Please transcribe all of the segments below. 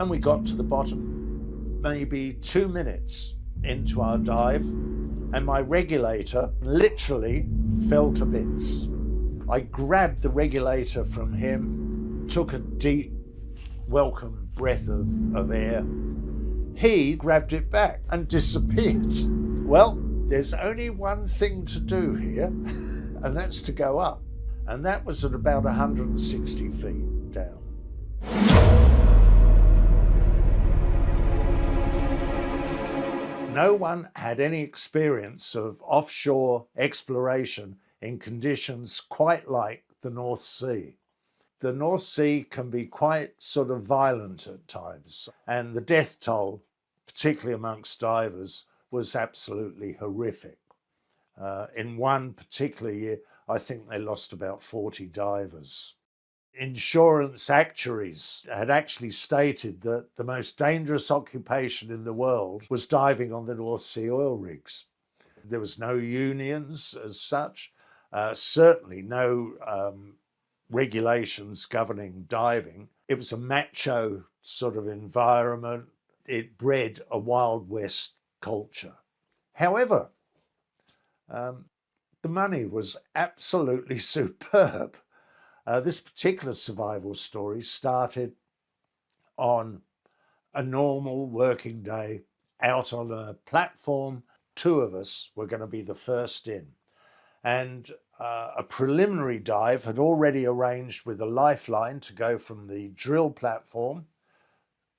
And we got to the bottom maybe 2 minutes into our dive, and my regulator literally fell to bits. I grabbed the regulator from him, took a deep, welcome breath of air. He grabbed it back and disappeared. Well, there's only one thing to do here, and that's to go up. And that was at about 160 feet down. No one had any experience of offshore exploration in conditions quite like the North Sea. The North Sea can be quite sort of violent at times, and the death toll, particularly amongst divers, was absolutely horrific. In one particular year, I think they lost about 40 divers. Insurance actuaries had actually stated that the most dangerous occupation in the world was diving on the North Sea oil rigs. There was no unions as such, certainly no regulations governing diving. It was a macho sort of environment. It bred a Wild West culture. However, the money was absolutely superb. This particular survival story started on a normal working day out on a platform. 2 of us were going to be the first in. And a preliminary dive had already arranged with a lifeline to go from the drill platform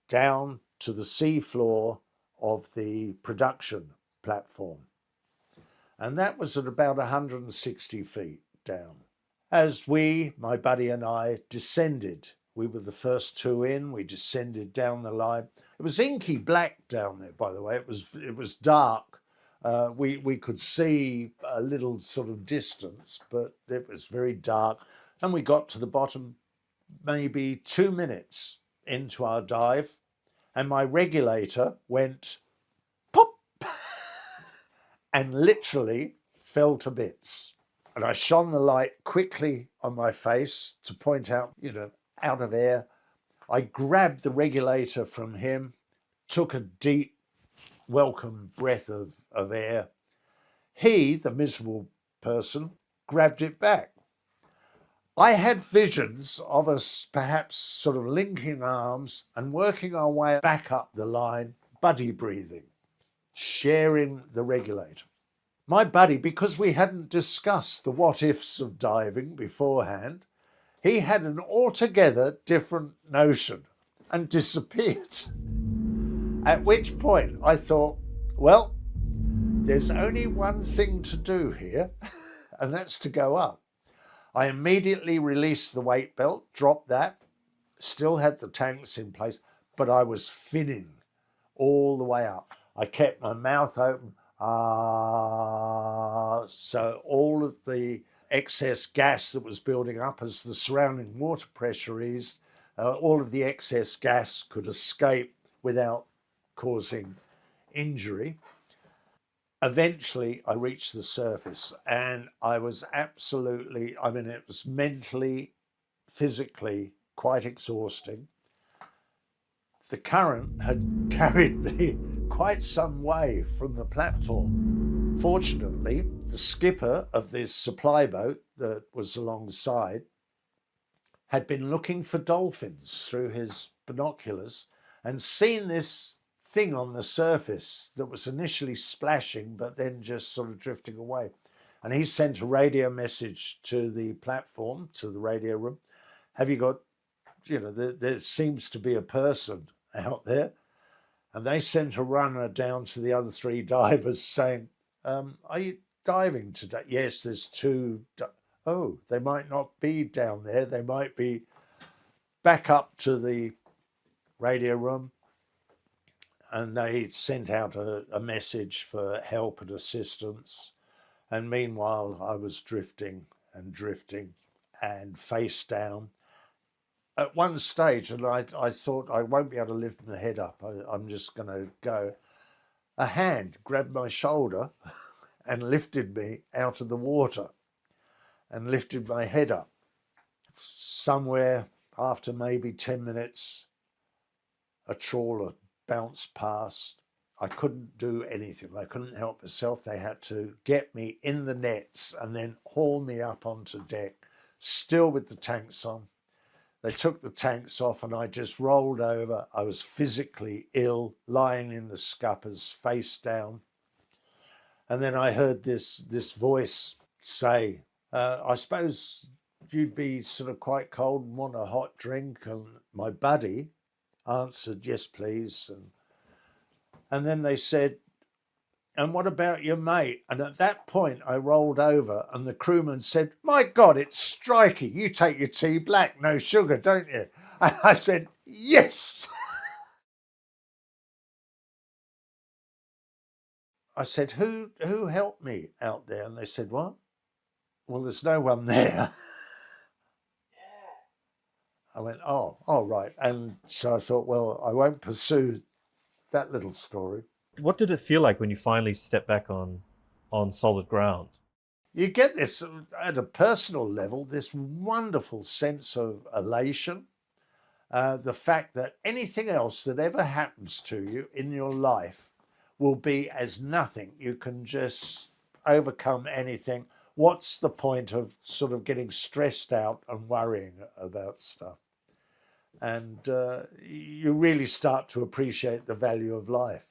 down to the sea floor of the production platform. And that was at about 160 feet down. As we, my buddy and I, descended, we were the first 2 in, we descended down the line. It was inky black down there, by the way. It was dark. We could see a little sort of distance, but it was very dark. And we got to the bottom maybe 2 minutes into our dive, and my regulator went pop and literally fell to bits. And I shone the light quickly on my face to point out, out of air. I grabbed the regulator from him, took a deep, welcome breath of air. He, the miserable person, grabbed it back. I had visions of us perhaps sort of linking arms and working our way back up the line, buddy breathing, sharing the regulator. My buddy, because we hadn't discussed the what-ifs of diving beforehand, he had an altogether different notion and disappeared. At which point I thought, well, there's only one thing to do here, and that's to go up. I immediately released the weight belt, dropped that, still had the tanks in place, but I was finning all the way up. I kept my mouth open. So all of the excess gas that was building up as the surrounding water pressure eased, all of the excess gas could escape without causing injury. Eventually, I reached the surface, and I was absolutely, it was mentally, physically quite exhausting. The current had carried me quite some way from the platform. Fortunately, the skipper of this supply boat that was alongside had been looking for dolphins through his binoculars and seen this thing on the surface that was initially splashing but then just sort of drifting away. And he sent a radio message to the platform, to the radio room. Have you got, there seems to be a person out there. And they sent a runner down to the other 3 divers saying, are you diving today? Yes, there's 2. Oh, they might not be down there. They might be back up to the radio room. And they sent out a message for help and assistance. And meanwhile, I was drifting and face down. At one stage, and I thought I won't be able to lift my head up. I'm just going to go. A hand grabbed my shoulder and lifted me out of the water and lifted my head up. Somewhere after maybe 10 minutes, a trawler bounced past. I couldn't do anything. I couldn't help myself. They had to get me in the nets and then haul me up onto deck, still with the tanks on. They took the tanks off and I just rolled over. I was physically ill, lying in the scuppers, face down. And then I heard this voice say, I suppose you'd be sort of quite cold and want a hot drink. And my buddy answered, yes, please. And then they said, and what about your mate? And at that point, I rolled over and the crewman said, my God, it's Strikey. You take your tea black, no sugar, don't you? And I said, yes. I said, who helped me out there? And they said, what? Well, there's no one there. I went, oh, right. And so I thought, well, I won't pursue that little story. What did it feel like when you finally stepped back on solid ground? You get this at a personal level, this wonderful sense of elation. The fact that anything else that ever happens to you in your life will be as nothing. You can just overcome anything. What's the point of sort of getting stressed out and worrying about stuff? And you really start to appreciate the value of life.